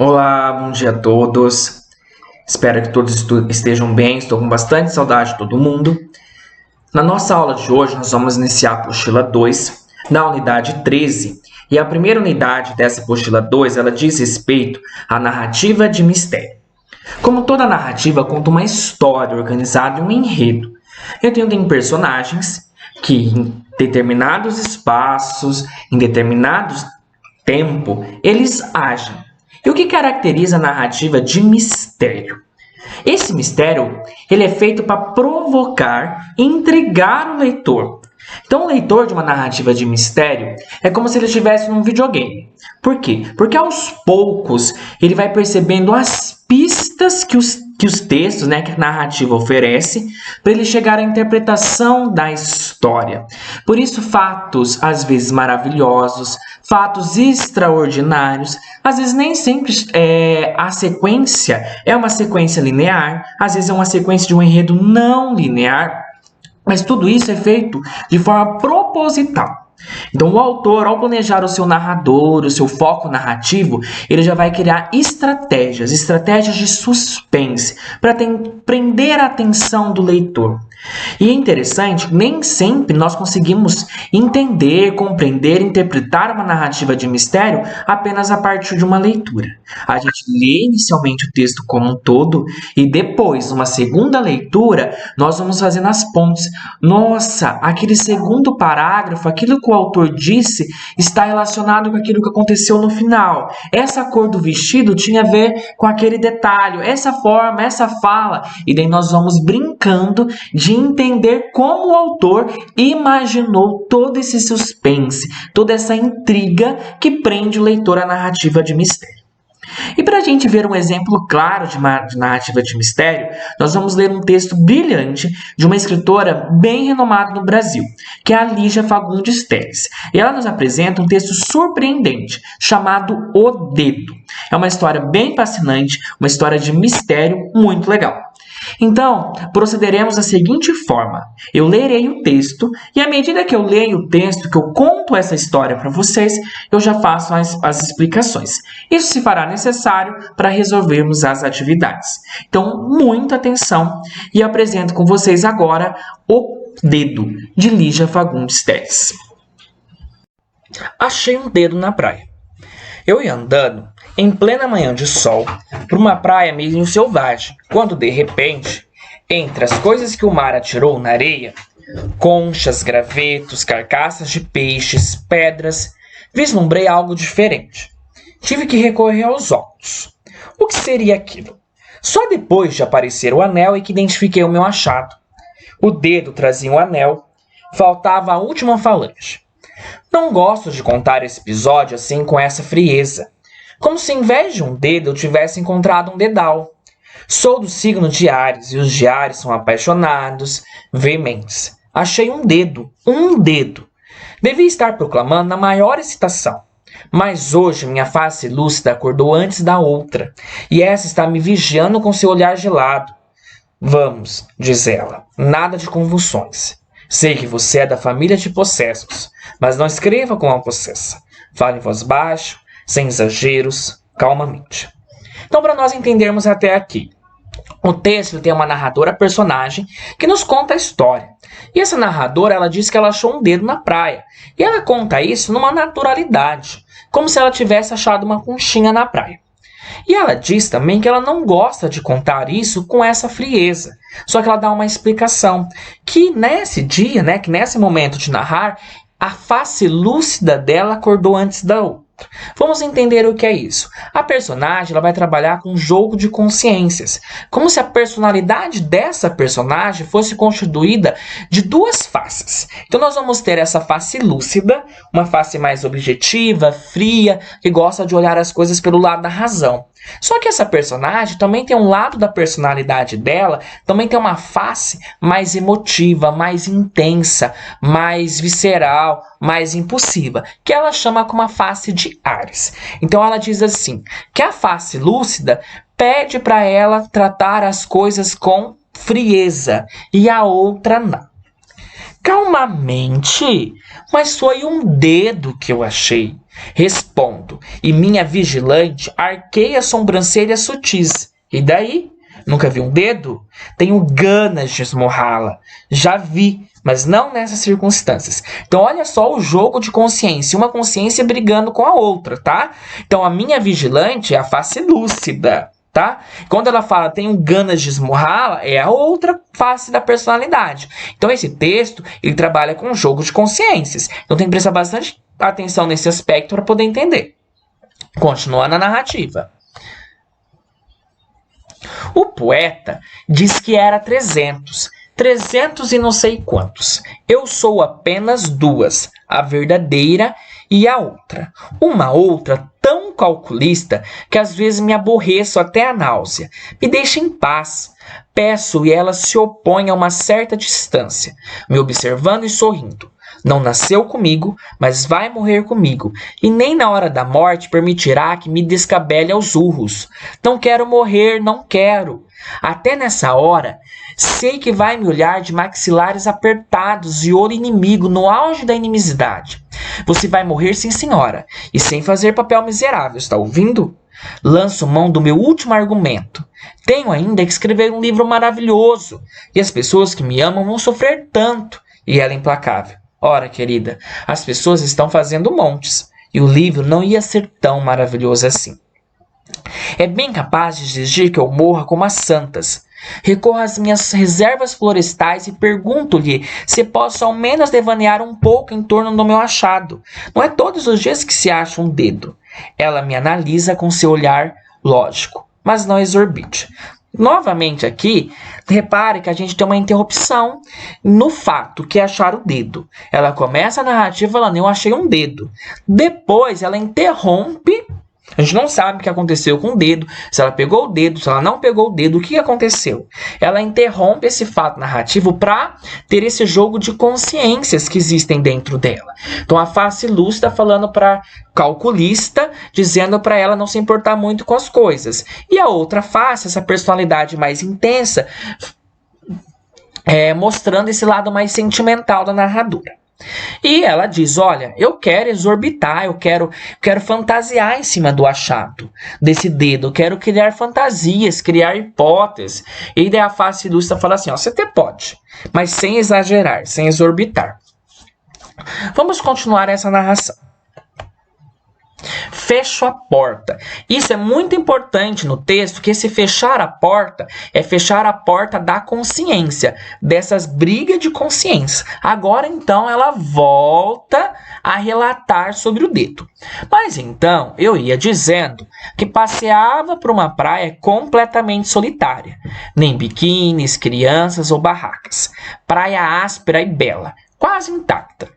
Olá, bom dia a todos. Espero que todos estejam bem. Estou com bastante saudade de todo mundo. Na nossa aula de hoje, nós vamos iniciar a apostila 2, na unidade 13. E a primeira unidade dessa apostila 2, ela diz respeito à narrativa de mistério. Como toda narrativa, conta uma história organizada em um enredo. Então, tem personagens que em determinados espaços, em determinados tempo, eles agem. E o que caracteriza a narrativa de mistério? Esse mistério ele é feito para provocar e intrigar o leitor. Então, o leitor de uma narrativa de mistério é como se ele estivesse num videogame. Por quê? Porque aos poucos ele vai percebendo as pistas que os textos, que a narrativa oferece, para ele chegar à interpretação da história. Por isso, fatos às vezes maravilhosos, fatos extraordinários, às vezes nem sempre a sequência é uma sequência linear, às vezes é uma sequência de um enredo não linear, mas tudo isso é feito de forma proposital. Então, o autor, ao planejar o seu narrador, o seu foco narrativo, ele já vai criar estratégias de suspense, para prender a atenção do leitor. E é interessante, nem sempre nós conseguimos entender, compreender, interpretar uma narrativa de mistério apenas a partir de uma leitura. A gente lê inicialmente o texto como um todo e depois, numa segunda leitura, nós vamos fazendo as pontes. Nossa, aquele segundo parágrafo, aquilo que o autor disse, está relacionado com aquilo que aconteceu no final. Essa cor do vestido tinha a ver com aquele detalhe, essa forma, essa fala. E daí nós vamos brincando de entender como o autor imaginou todo esse suspense, toda essa intriga que prende o leitor à narrativa de mistério. E para a gente ver um exemplo claro de narrativa de mistério, nós vamos ler um texto brilhante de uma escritora bem renomada no Brasil, que é a Lígia Fagundes Telles. E ela nos apresenta um texto surpreendente, chamado O Dedo. É uma história bem fascinante, uma história de mistério muito legal. Então, procederemos da seguinte forma. Eu lerei o texto e à medida que eu leio o texto, que eu conto essa história para vocês, eu já faço as explicações. Isso se fará necessário para resolvermos as atividades. Então, muita atenção e apresento com vocês agora O Dedo, de Lígia Fagundes Telles. Achei um dedo na praia. Eu ia andando em plena manhã de sol, por uma praia meio selvagem, quando de repente, entre as coisas que o mar atirou na areia, conchas, gravetos, carcaças de peixes, pedras, vislumbrei algo diferente. Tive que recorrer aos óculos. O que seria aquilo? Só depois de aparecer o anel é que identifiquei o meu achado. O dedo trazia um anel, faltava a última falange. Não gosto de contar esse episódio assim com essa frieza, como se em vez de um dedo eu tivesse encontrado um dedal. Sou do signo de Áries, e os de Áries são apaixonados, veementes. Achei um dedo. Devia estar proclamando na maior excitação. Mas hoje minha face lúcida acordou antes da outra, e essa está me vigiando com seu olhar gelado. Vamos, diz ela, nada de convulsões. Sei que você é da família de possessos, mas não escreva como uma possessa. Fale em voz baixa, sem exageros, calmamente. Então, para nós entendermos até aqui, o texto tem uma narradora personagem que nos conta a história. E essa narradora, ela diz que ela achou um dedo na praia. E ela conta isso numa naturalidade, como se ela tivesse achado uma conchinha na praia. E ela diz também que ela não gosta de contar isso com essa frieza. Só que ela dá uma explicação. Que nesse dia, que nesse momento de narrar, a face lúcida dela acordou antes da outra. Vamos entender o que é isso. A personagem ela vai trabalhar com um jogo de consciências, como se a personalidade dessa personagem fosse constituída de duas faces. Então nós vamos ter essa face lúcida, uma face mais objetiva, fria, que gosta de olhar as coisas pelo lado da razão. Só que essa personagem também tem um lado da personalidade dela, também tem uma face mais emotiva, mais intensa, mais visceral, mais impulsiva, que ela chama como a face de Áries. Então ela diz assim, que a face lúcida pede para ela tratar as coisas com frieza e a outra não. Calmamente, mas foi um dedo que eu achei. Respondo, e minha vigilante arqueia sobrancelhas sutis. E daí? Nunca vi um dedo? Tenho ganas de esmurrá-la. Já vi, mas não nessas circunstâncias. Então olha só o jogo de consciência, uma consciência brigando com a outra, tá? Então a minha vigilante é a face lúcida, tá? Quando ela fala tenho ganas de esmurrá-la, é a outra face da personalidade. Então esse texto, ele trabalha com jogo de consciências. Então tem que prestar bastante atenção nesse aspecto para poder entender. Continuando a narrativa. O poeta diz que era 300 e não sei quantos. Eu sou apenas duas, a verdadeira e a outra. Uma outra tão calculista que às vezes me aborreço até a náusea. Me deixa em paz. Peço e ela se opõe a uma certa distância, me observando e sorrindo. Não nasceu comigo, mas vai morrer comigo, e nem na hora da morte permitirá que me descabele aos urros. Não quero morrer, não quero. Até nessa hora, sei que vai me olhar de maxilares apertados e olho inimigo no auge da inimizade. Você vai morrer, sim, senhora, e sem fazer papel miserável, está ouvindo? Lanço mão do meu último argumento. Tenho ainda que escrever um livro maravilhoso, e as pessoas que me amam vão sofrer tanto. E ela implacável. Ora, querida, as pessoas estão fazendo montes, e o livro não ia ser tão maravilhoso assim. É bem capaz de exigir que eu morra como as santas. Recorro às minhas reservas florestais e pergunto-lhe se posso ao menos devanear um pouco em torno do meu achado. Não é todos os dias que se acha um dedo. Ela me analisa com seu olhar lógico, mas não exorbite. Novamente aqui, repare que a gente tem uma interrupção no fato que é achar o dedo. Ela começa a narrativa falando, eu achei um dedo. Depois ela interrompe, a gente não sabe o que aconteceu com o dedo, se ela pegou o dedo, se ela não pegou o dedo, o que aconteceu? Ela interrompe esse fato narrativo para ter esse jogo de consciências que existem dentro dela. Então a face lúcida falando para calculista, dizendo para ela não se importar muito com as coisas. E a outra face, essa personalidade mais intensa, mostrando esse lado mais sentimental da narradora. E ela diz, olha, eu quero exorbitar, eu quero fantasiar em cima do achado desse dedo, eu quero criar fantasias, criar hipóteses. E daí a face lúcida fala assim, ó, você até pode, mas sem exagerar, sem exorbitar. Vamos continuar essa narração. Fecho a porta. Isso é muito importante no texto, que esse fechar a porta é fechar a porta da consciência, dessas brigas de consciência. Agora, então, ela volta a relatar sobre o dedo. Mas, então, eu ia dizendo que passeava por uma praia completamente solitária. Nem biquínis, crianças ou barracas. Praia áspera e bela, quase intacta.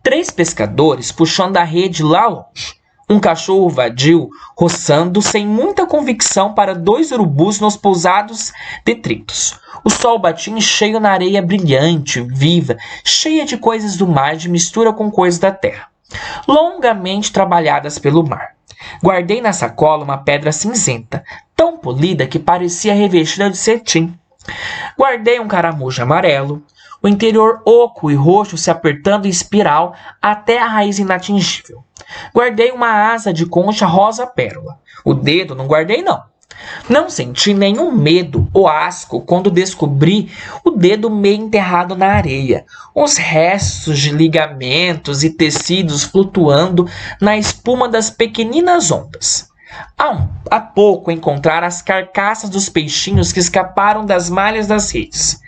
3 pescadores puxando a rede lá longe. Um cachorro vadio roçando sem muita convicção para 2 urubus nos pousados detritos. O sol batia em cheio na areia brilhante, viva, cheia de coisas do mar de mistura com coisas da terra, longamente trabalhadas pelo mar. Guardei na sacola uma pedra cinzenta, tão polida que parecia revestida de cetim. Guardei um caramujo amarelo, o interior oco e roxo se apertando em espiral até a raiz inatingível. Guardei uma asa de concha rosa pérola. O dedo não guardei, não. Não senti nenhum medo ou asco quando descobri o dedo meio enterrado na areia, uns restos de ligamentos e tecidos flutuando na espuma das pequeninas ondas. Há pouco encontrar as carcaças dos peixinhos que escaparam das malhas das redes.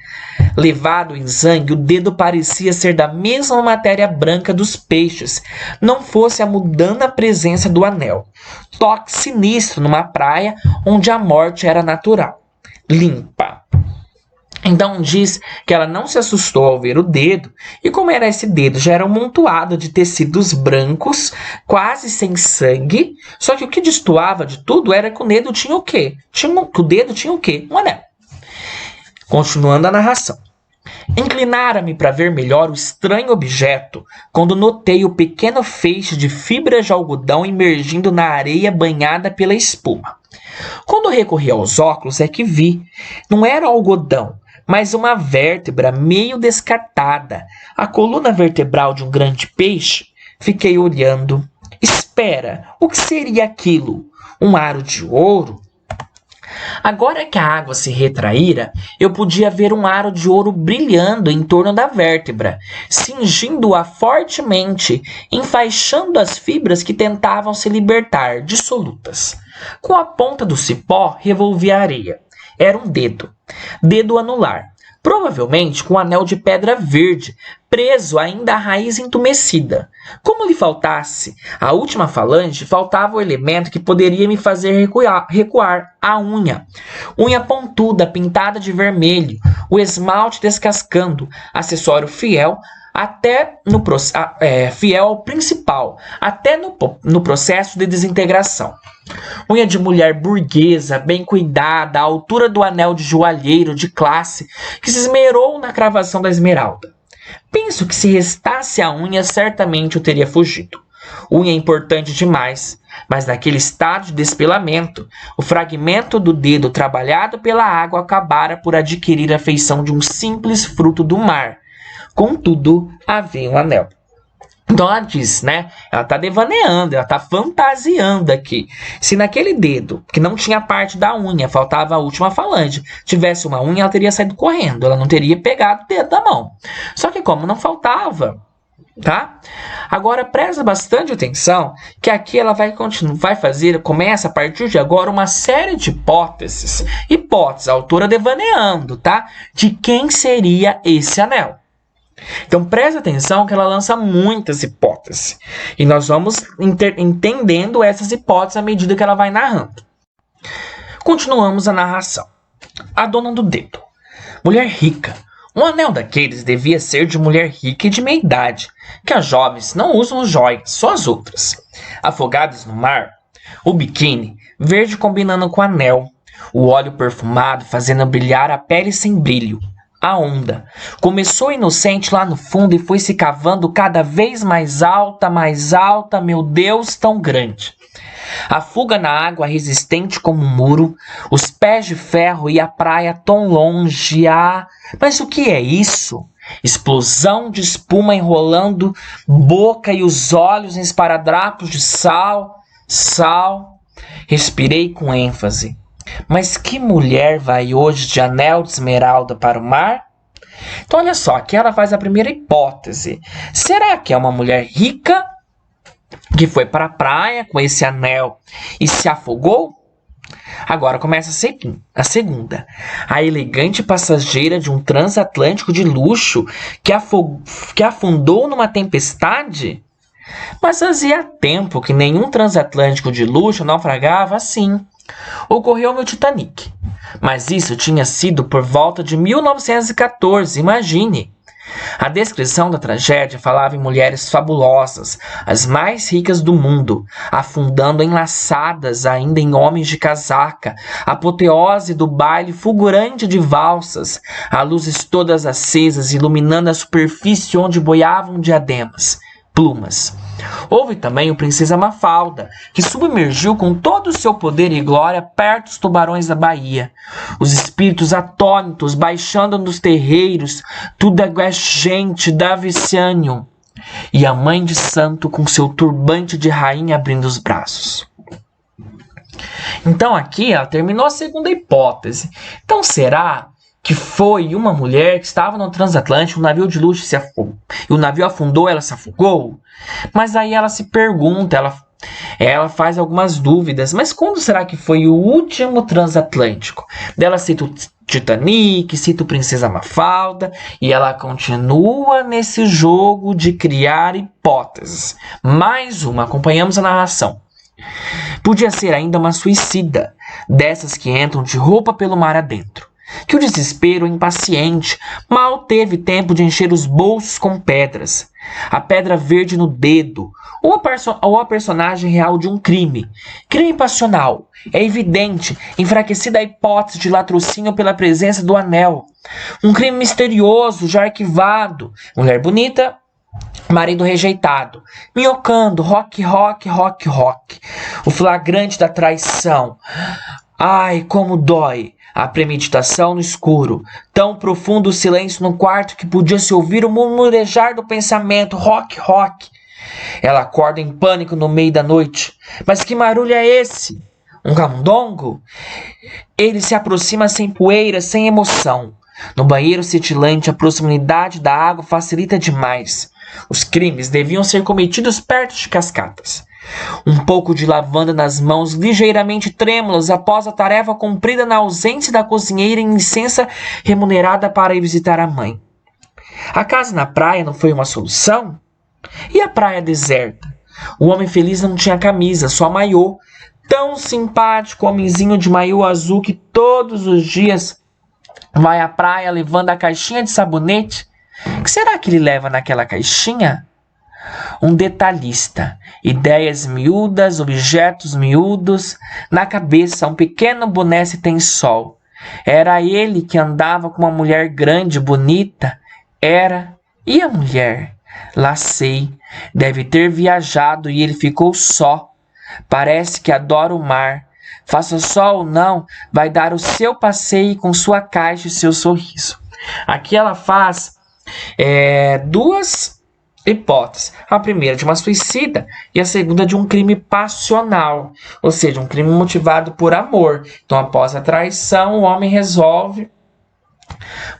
Levado em sangue, o dedo parecia ser da mesma matéria branca dos peixes, não fosse a mudanda presença do anel. Toque sinistro numa praia onde a morte era natural. Limpa. Então diz que ela não se assustou ao ver o dedo, e como era esse dedo? Já era um amontoado de tecidos brancos, quase sem sangue, só que o que destoava de tudo era que o dedo tinha o quê? O dedo tinha o quê? Um anel. Continuando a narração. Inclinara-me para ver melhor o estranho objeto quando notei o pequeno feixe de fibras de algodão emergindo na areia banhada pela espuma. Quando recorri aos óculos é que vi. Não era algodão, mas uma vértebra meio descartada. A coluna vertebral de um grande peixe. Fiquei olhando. Espera, o que seria aquilo? Um aro de ouro? Agora que a água se retraíra, eu podia ver um aro de ouro brilhando em torno da vértebra, cingindo-a fortemente, enfaixando as fibras que tentavam se libertar, dissolutas. Com a ponta do cipó, revolvi a areia. Era um dedo anular, provavelmente com um anel de pedra verde, preso ainda à raiz entumecida. Como lhe faltasse a última falange, faltava o elemento que poderia me fazer recuar, a unha. Unha pontuda, pintada de vermelho, o esmalte descascando, acessório fiel fiel ao principal, até no processo de desintegração. Unha de mulher burguesa, bem cuidada, à altura do anel de joalheiro de classe, que se esmerou na cravação da esmeralda. Penso que se restasse a unha, certamente eu teria fugido. Unha importante demais, mas naquele estado de despelamento, o fragmento do dedo trabalhado pela água acabara por adquirir a feição de um simples fruto do mar. Contudo, havia um anel. Então ela diz, né? Ela tá devaneando, ela tá fantasiando aqui. Se naquele dedo, que não tinha parte da unha, faltava a última falange, tivesse uma unha, ela teria saído correndo. Ela não teria pegado o dedo da mão. Só que como não faltava, tá? Agora presta bastante atenção que aqui ela começa a partir de agora uma série de hipóteses. A autora devaneando, tá? De quem seria esse anel. Então presta atenção que ela lança muitas hipóteses. E nós vamos entendendo essas hipóteses à medida que ela vai narrando. Continuamos a narração. A dona do dedo. Mulher rica. Um anel daqueles devia ser de mulher rica e de meia idade, que as jovens não usam joias, só as outras. Afogadas no mar, o biquíni, verde combinando com o anel, o óleo perfumado fazendo brilhar a pele sem brilho. A onda começou inocente lá no fundo e foi se cavando cada vez mais alta, meu Deus, tão grande. A fuga na água resistente como um muro, os pés de ferro e a praia tão longe. Mas o que é isso? Explosão de espuma enrolando boca e os olhos em esparadrapos de sal. Respirei com ênfase. Mas que mulher vai hoje de anel de esmeralda para o mar? Então olha só, aqui ela faz a primeira hipótese. Será que é uma mulher rica que foi para a praia com esse anel e se afogou? Agora começa a segunda. A elegante passageira de um transatlântico de luxo que afundou numa tempestade? Mas fazia tempo que nenhum transatlântico de luxo naufragava assim. Ocorreu no Titanic, mas isso tinha sido por volta de 1914, imagine. A descrição da tragédia falava em mulheres fabulosas, as mais ricas do mundo, afundando enlaçadas ainda em homens de casaca, apoteose do baile fulgurante de valsas, a luzes todas acesas iluminando a superfície onde boiavam diademas, plumas. Houve também o Princesa Mafalda, que submergiu com todo o seu poder e glória perto dos tubarões da Bahia. Os espíritos atônitos baixando nos terreiros, tudo é gente da Vicianium. E a mãe de santo com seu turbante de rainha abrindo os braços. Então aqui ela terminou a segunda hipótese. Então será que foi uma mulher que estava no transatlântico, um navio de luxo se afogou, e o navio afundou, ela se afogou? Mas aí ela se pergunta, ela faz algumas dúvidas, mas quando será que foi o último transatlântico? Ela cita o Titanic, cita o Princesa Mafalda, e ela continua nesse jogo de criar hipóteses. Mais uma, acompanhamos a narração. Podia ser ainda uma suicida, dessas que entram de roupa pelo mar adentro, que o desespero impaciente mal teve tempo de encher os bolsos com pedras. A pedra verde no dedo, ou a personagem real de um crime. Crime passional. É evidente, enfraquecida a hipótese de latrocínio pela presença do anel. Um crime misterioso, já arquivado. Mulher bonita, marido rejeitado. Minhocando, rock. O flagrante da traição. Ai, como dói. A premeditação no escuro, tão profundo o silêncio no quarto que podia-se ouvir o murmurejar do pensamento, rock. Ela acorda em pânico no meio da noite. Mas que barulho é esse? Um camundongo? Ele se aproxima sem poeira, sem emoção. No banheiro cintilante, a proximidade da água facilita demais. Os crimes deviam ser cometidos perto de cascatas. Um pouco de lavanda nas mãos, ligeiramente trêmulas após a tarefa cumprida na ausência da cozinheira em licença remunerada para ir visitar a mãe. A casa na praia não foi uma solução? E a praia deserta? O homem feliz não tinha camisa, só maiô. Tão simpático, homenzinho de maiô azul que todos os dias vai à praia levando a caixinha de sabonete. O que será que ele leva naquela caixinha? Um detalhista, ideias miúdas, objetos miúdos, na cabeça um pequeno boné se tem sol. Era ele que andava com uma mulher grande, bonita. Era. E a mulher? Lá sei, deve ter viajado e ele ficou só. Parece que adora o mar. Faça sol ou não, vai dar o seu passeio com sua caixa e seu sorriso. Aqui ela faz duas hipóteses. A primeira de uma suicida e a segunda de um crime passional, ou seja, um crime motivado por amor. Então, após a traição, o homem resolve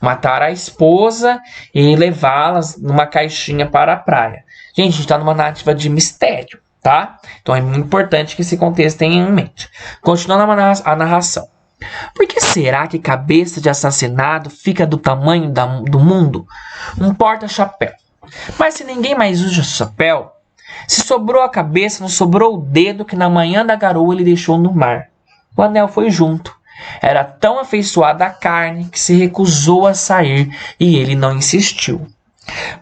matar a esposa e levá-la numa caixinha para a praia. Gente, a gente está numa narrativa de mistério, tá? Então é muito importante que esse contexto tenha em mente. Continuando a narração. Por que será que cabeça de assassinado fica do tamanho do mundo? Um porta-chapéu. Mas se ninguém mais usa chapéu, se sobrou a cabeça, não sobrou o dedo que na manhã da garoa ele deixou no mar. O anel foi junto. Era tão afeiçoado à carne que se recusou a sair e ele não insistiu.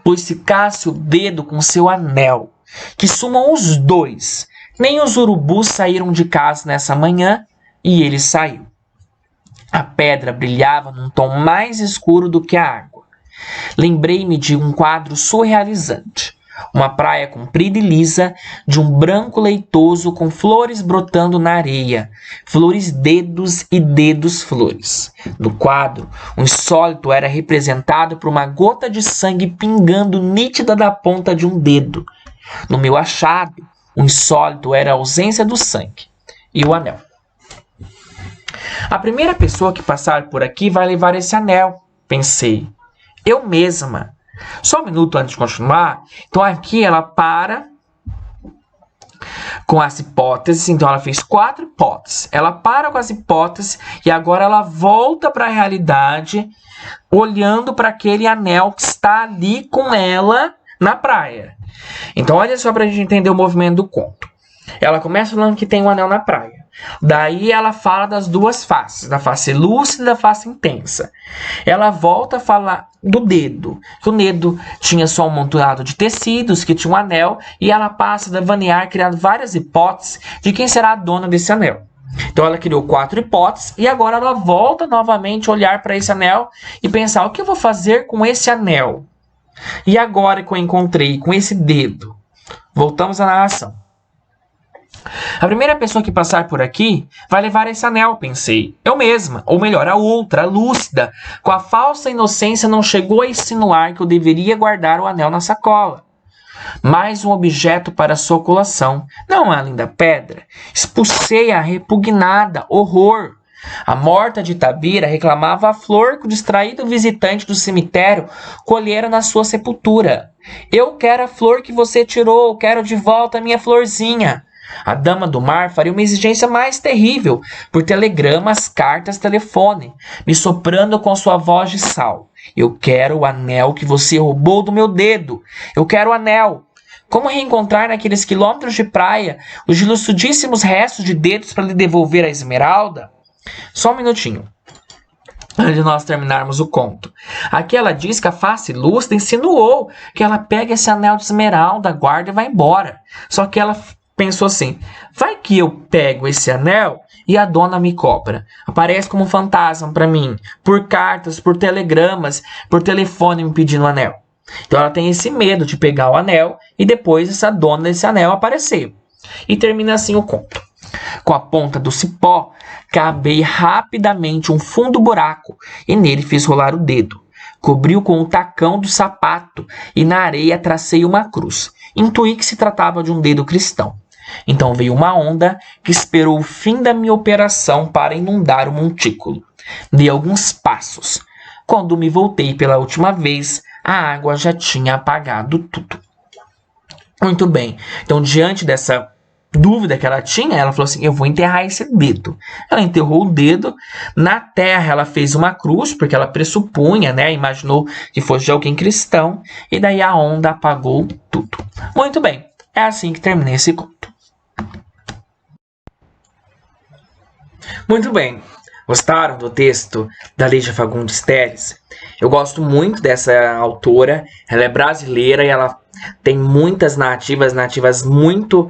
Pois se ficasse o dedo com seu anel, que sumam os dois, nem os urubus saíram de casa nessa manhã e ele saiu. A pedra brilhava num tom mais escuro do que a água. Lembrei-me de um quadro surrealizante. Uma praia comprida e lisa, de um branco leitoso com flores brotando na areia. Flores dedos e dedos flores. No quadro, o insólito era representado por uma gota de sangue pingando nítida da ponta de um dedo. No meu achado, o insólito era a ausência do sangue e o anel. A primeira pessoa que passar por aqui vai levar esse anel, pensei. Eu mesma. Só um minuto antes de continuar. Então aqui ela para com as hipóteses. Então ela fez 4 hipóteses. Ela para com as hipóteses e agora ela volta para a realidade, olhando para aquele anel que está ali com ela na praia. Então olha só para a gente entender o movimento do conto. Ela começa falando que tem um anel na praia. Daí ela fala das duas faces, da face lúcida e da face intensa. Ela volta a falar do dedo, que o dedo tinha só um amontoado de tecidos, que tinha um anel, e ela passa a devanear, criando várias hipóteses de quem será a dona desse anel. Então ela criou 4 hipóteses e agora ela volta novamente a olhar para esse anel e pensar: o que eu vou fazer com esse anel? E agora que eu encontrei com esse dedo? Voltamos à narração. A primeira pessoa que passar por aqui vai levar esse anel, pensei. Eu mesma, ou melhor, a outra, a lúcida, com a falsa inocência não chegou a insinuar que eu deveria guardar o anel na sacola. Mais um objeto para sua colação. Não a linda pedra. Expulsei-a repugnada, horror. A morta de Itabira reclamava a flor que o distraído visitante do cemitério colhera na sua sepultura. Eu quero a flor que você tirou, quero de volta a minha florzinha. A dama do mar faria uma exigência mais terrível, por telegramas, cartas, telefone, me soprando com sua voz de sal. Eu quero o anel que você roubou do meu dedo. Eu quero o anel. Como reencontrar naqueles quilômetros de praia os dilucidíssimos restos de dedos para lhe devolver a esmeralda? Só um minutinho, antes de nós terminarmos o conto. Aqui ela diz que a face lúcida insinuou que ela pega esse anel de esmeralda, guarda e vai embora. Só que ela pensou assim: vai que eu pego esse anel e a dona me cobra. Aparece como um fantasma para mim, por cartas, por telegramas, por telefone me pedindo o anel. Então ela tem esse medo de pegar o anel e depois essa dona desse anel aparecer. E termina assim o conto. Com a ponta do cipó, cavei rapidamente um fundo buraco e nele fiz rolar o dedo. Cobriu com o tacão do sapato e na areia tracei uma cruz. Intuí que se tratava de um dedo cristão. Então veio uma onda que esperou o fim da minha operação para inundar o montículo. Dei alguns passos. Quando me voltei pela última vez, a água já tinha apagado tudo. Muito bem. Então, diante dessa dúvida que ela tinha, ela falou assim: eu vou enterrar esse dedo. Ela enterrou o dedo. Na terra ela fez uma cruz, porque ela pressupunha, né, imaginou que fosse de alguém cristão, e daí a onda apagou tudo. Muito bem, é assim que termina esse conto. Muito bem, gostaram do texto da Lígia Fagundes Telles? Eu gosto muito dessa autora, ela é brasileira e ela tem muitas narrativas muito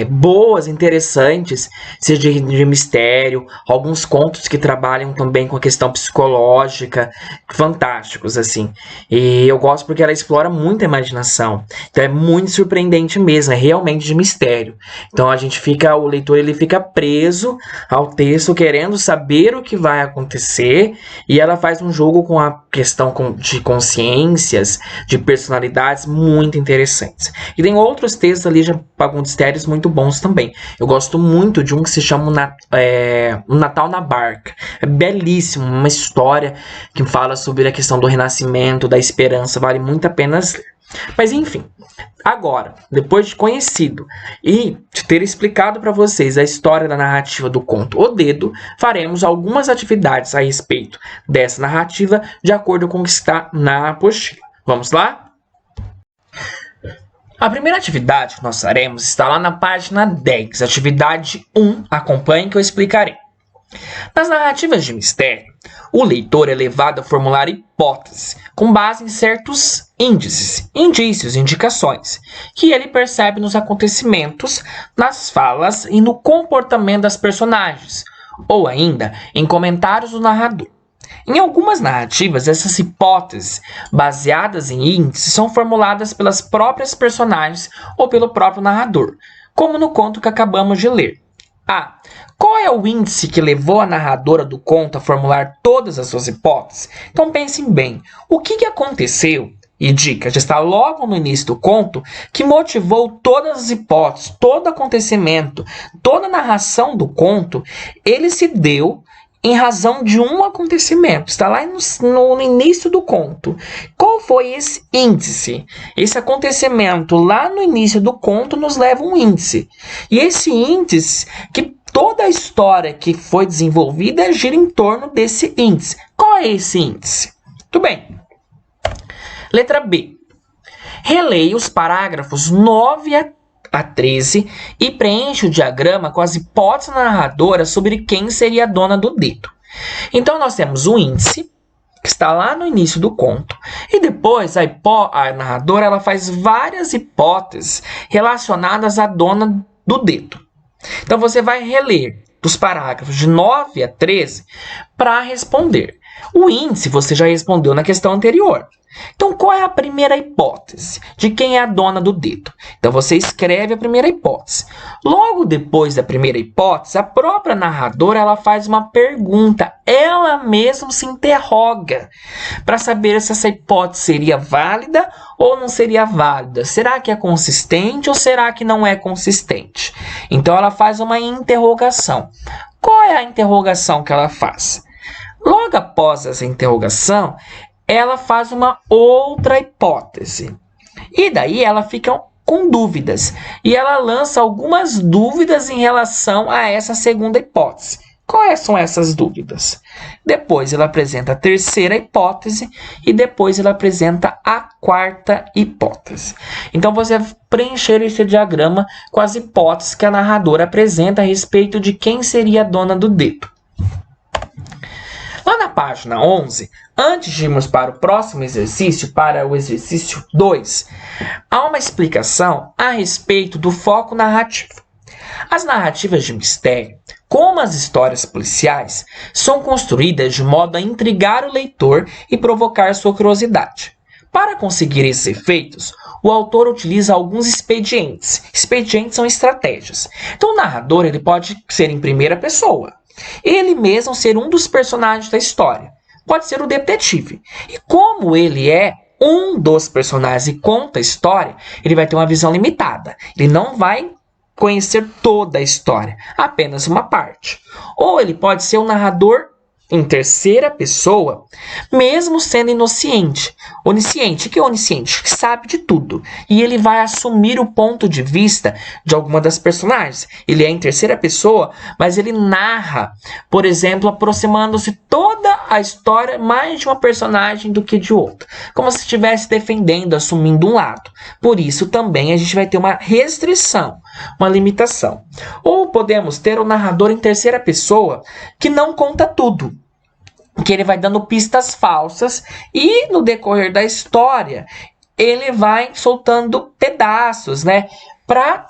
boas, interessantes, seja de mistério, alguns contos que trabalham também com a questão psicológica, fantásticos, assim. E eu gosto porque ela explora muito a imaginação, então é muito surpreendente mesmo, é realmente de mistério. Então o leitor ele fica preso ao texto, querendo saber o que vai acontecer, e ela faz um jogo com a questão de consciências, de personalidades muito interessantes. E tem outros textos ali de Fagundes Telles muito bons também. Eu gosto muito de um que se chama O Natal na Barca. É belíssimo, uma história que fala sobre a questão do renascimento, da esperança, vale muito a pena ler. Mas enfim, agora, depois de conhecido e de ter explicado para vocês a história da narrativa do conto O Dedo, faremos algumas atividades a respeito dessa narrativa de acordo com o que está na apostila. Vamos lá? A primeira atividade que nós faremos está lá na página 10, atividade 1, acompanhe que eu explicarei. Nas narrativas de mistério, o leitor é levado a formular hipóteses com base em certos indícios, indicações, que ele percebe nos acontecimentos, nas falas e no comportamento das personagens, ou ainda em comentários do narrador. Em algumas narrativas, essas hipóteses, baseadas em índices, são formuladas pelas próprias personagens ou pelo próprio narrador, como no conto que acabamos de ler. Qual é o índice que levou a narradora do conto a formular todas as suas hipóteses? Então pensem bem, o que aconteceu? E dica, já está logo no início do conto, que motivou todas as hipóteses, todo acontecimento, toda a narração do conto, ele se deu em razão de um acontecimento. Está lá no início do conto. Qual foi esse índice? Esse acontecimento lá no início do conto nos leva a um índice. E esse índice, que toda a história que foi desenvolvida gira em torno desse índice. Qual é esse índice? Muito bem. Letra B. Releia os parágrafos 9 a 13 e preenche o diagrama com as hipóteses narradoras sobre quem seria a dona do dedo. Então, nós temos o índice, que está lá no início do conto, e depois a narradora ela faz várias hipóteses relacionadas à dona do dedo. Então, você vai reler dos parágrafos de 9 a 13 para responder. O índice você já respondeu na questão anterior. Então, qual é a primeira hipótese? De quem é a dona do dedo? Então, você escreve a primeira hipótese. Logo depois da primeira hipótese, a própria narradora ela faz uma pergunta. Ela mesma se interroga para saber se essa hipótese seria válida ou não seria válida. Será que é consistente ou será que não é consistente? Então, ela faz uma interrogação. Qual é a interrogação que ela faz? Logo após essa interrogação, ela faz uma outra hipótese. E daí ela fica com dúvidas. E ela lança algumas dúvidas em relação a essa segunda hipótese. Quais são essas dúvidas? Depois ela apresenta a terceira hipótese e depois ela apresenta a quarta hipótese. Então você vai preencher esse diagrama com as hipóteses que a narradora apresenta a respeito de quem seria a dona do dedo. Lá na página 11, antes de irmos para o próximo exercício, para o exercício 2, há uma explicação a respeito do foco narrativo. As narrativas de mistério, como as histórias policiais, são construídas de modo a intrigar o leitor e provocar sua curiosidade. Para conseguir esses efeitos, o autor utiliza alguns expedientes. Expedientes são estratégias. Então, o narrador ele pode ser em primeira pessoa. Ele mesmo ser um dos personagens da história. Pode ser o detetive. E como ele é um dos personagens e conta a história, ele vai ter uma visão limitada. Ele não vai conhecer toda a história, apenas uma parte. Ou ele pode ser um narrador em terceira pessoa, mesmo sendo onisciente. Onisciente, que é onisciente? Que sabe de tudo. E ele vai assumir o ponto de vista de alguma das personagens. Ele é em terceira pessoa, mas ele narra, por exemplo, aproximando-se toda a história mais de uma personagem do que de outra. Como se estivesse defendendo, assumindo um lado. Por isso também a gente vai ter uma restrição, uma limitação. Ou podemos ter um narrador em terceira pessoa que não conta tudo, que ele vai dando pistas falsas e no decorrer da história ele vai soltando pedaços, né, para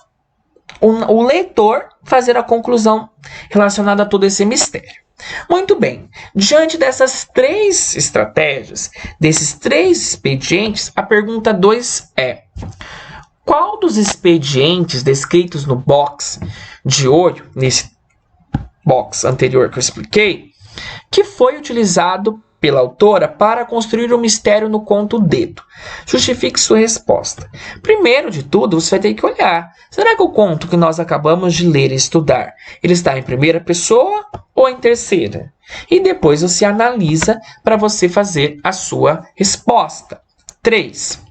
o leitor fazer a conclusão relacionada a todo esse mistério. Muito bem, diante dessas três estratégias, desses três expedientes, a pergunta 2 é: qual dos expedientes descritos no box de olho, nesse box anterior que eu expliquei, que foi utilizado pela autora para construir o mistério no conto O Dedo? Justifique sua resposta. Primeiro de tudo, você vai ter que olhar. Será que o conto que nós acabamos de ler e estudar, ele está em primeira pessoa ou em terceira? E depois você analisa para você fazer a sua resposta. 3.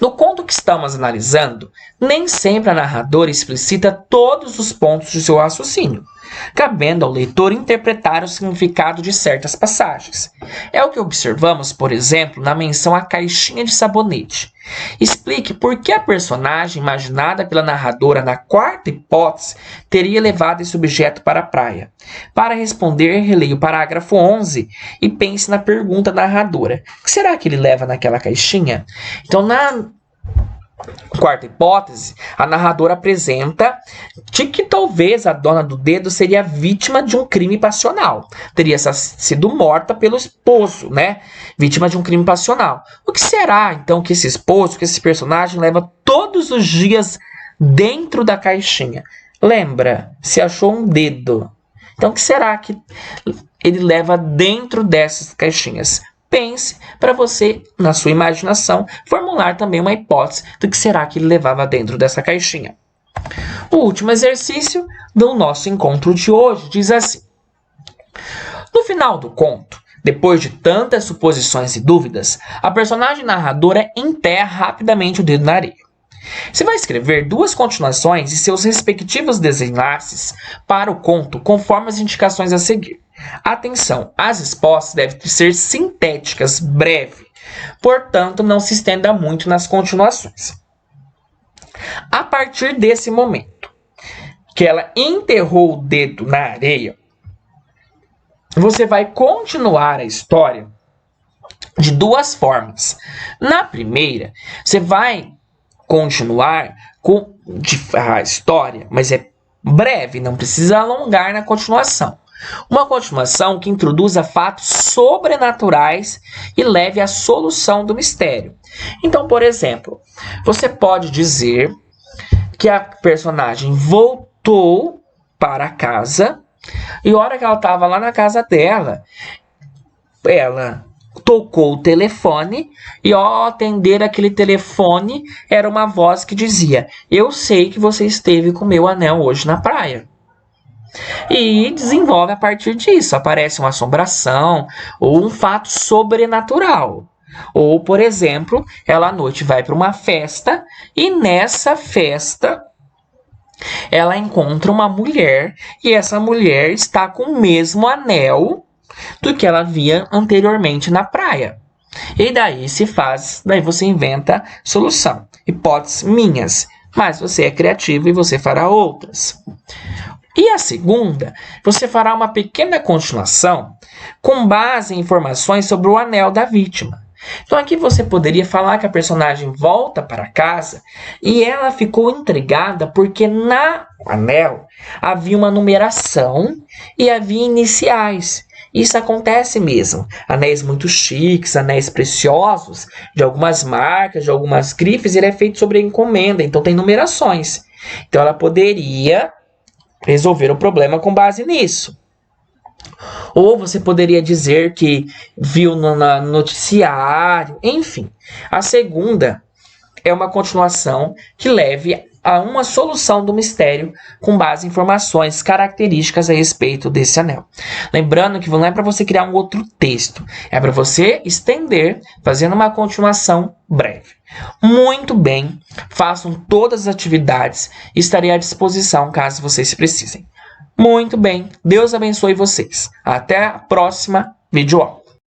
No conto que estamos analisando, nem sempre a narradora explicita todos os pontos de seu raciocínio, cabendo ao leitor interpretar o significado de certas passagens. É o que observamos, por exemplo, na menção à caixinha de sabonete. Explique por que a personagem imaginada pela narradora na quarta hipótese teria levado esse objeto para a praia. Para responder, releia o parágrafo 11 e pense na pergunta da narradora. O que será que ele leva naquela caixinha? Então, na quarta hipótese, a narradora apresenta de que talvez a dona do dedo seria vítima de um crime passional. Teria sido morta pelo esposo, né? Vítima de um crime passional. O que será, então, que esse esposo, que esse personagem leva todos os dias dentro da caixinha? Lembra, se achou um dedo. Então, o que será que ele leva dentro dessas caixinhas? Pense para você, na sua imaginação, formular também uma hipótese do que será que ele levava dentro dessa caixinha. O último exercício do nosso encontro de hoje diz assim: no final do conto, depois de tantas suposições e dúvidas, a personagem narradora enterra rapidamente o dedo na areia. Você vai escrever duas continuações e seus respectivos desenlaces para o conto conforme as indicações a seguir. Atenção, as respostas devem ser sintéticas, breve, portanto não se estenda muito nas continuações. A partir desse momento que ela enterrou o dedo na areia, você vai continuar a história de duas formas. Na primeira, você vai continuar com a história, mas é breve, não precisa alongar na continuação. Uma continuação que introduza fatos sobrenaturais e leve à solução do mistério. Então, por exemplo, você pode dizer que a personagem voltou para casa e a hora que ela estava lá na casa dela, ela tocou o telefone e ao atender aquele telefone era uma voz que dizia: eu sei que você esteve com meu anel hoje na praia. E desenvolve a partir disso, aparece uma assombração ou um fato sobrenatural. Ou, por exemplo, ela à noite vai para uma festa e nessa festa ela encontra uma mulher e essa mulher está com o mesmo anel do que ela via anteriormente na praia. E daí daí você inventa solução. Hipóteses minhas, mas você é criativo e você fará outras. E a segunda, você fará uma pequena continuação com base em informações sobre o anel da vítima. Então aqui você poderia falar que a personagem volta para casa e ela ficou intrigada porque no anel havia uma numeração e havia iniciais. Isso acontece mesmo. Anéis muito chiques, anéis preciosos, de algumas marcas, de algumas grifes, ele é feito sobre encomenda, então tem numerações. Então ela poderia resolver o problema com base nisso. Ou você poderia dizer que viu no noticiário, enfim. A segunda é uma continuação que leve a uma solução do mistério com base em informações características a respeito desse anel. Lembrando que não é para você criar um outro texto, é para você estender, fazendo uma continuação breve. Muito bem, façam todas as atividades e estarei à disposição caso vocês precisem. Muito bem, Deus abençoe vocês. Até a próxima videoaula.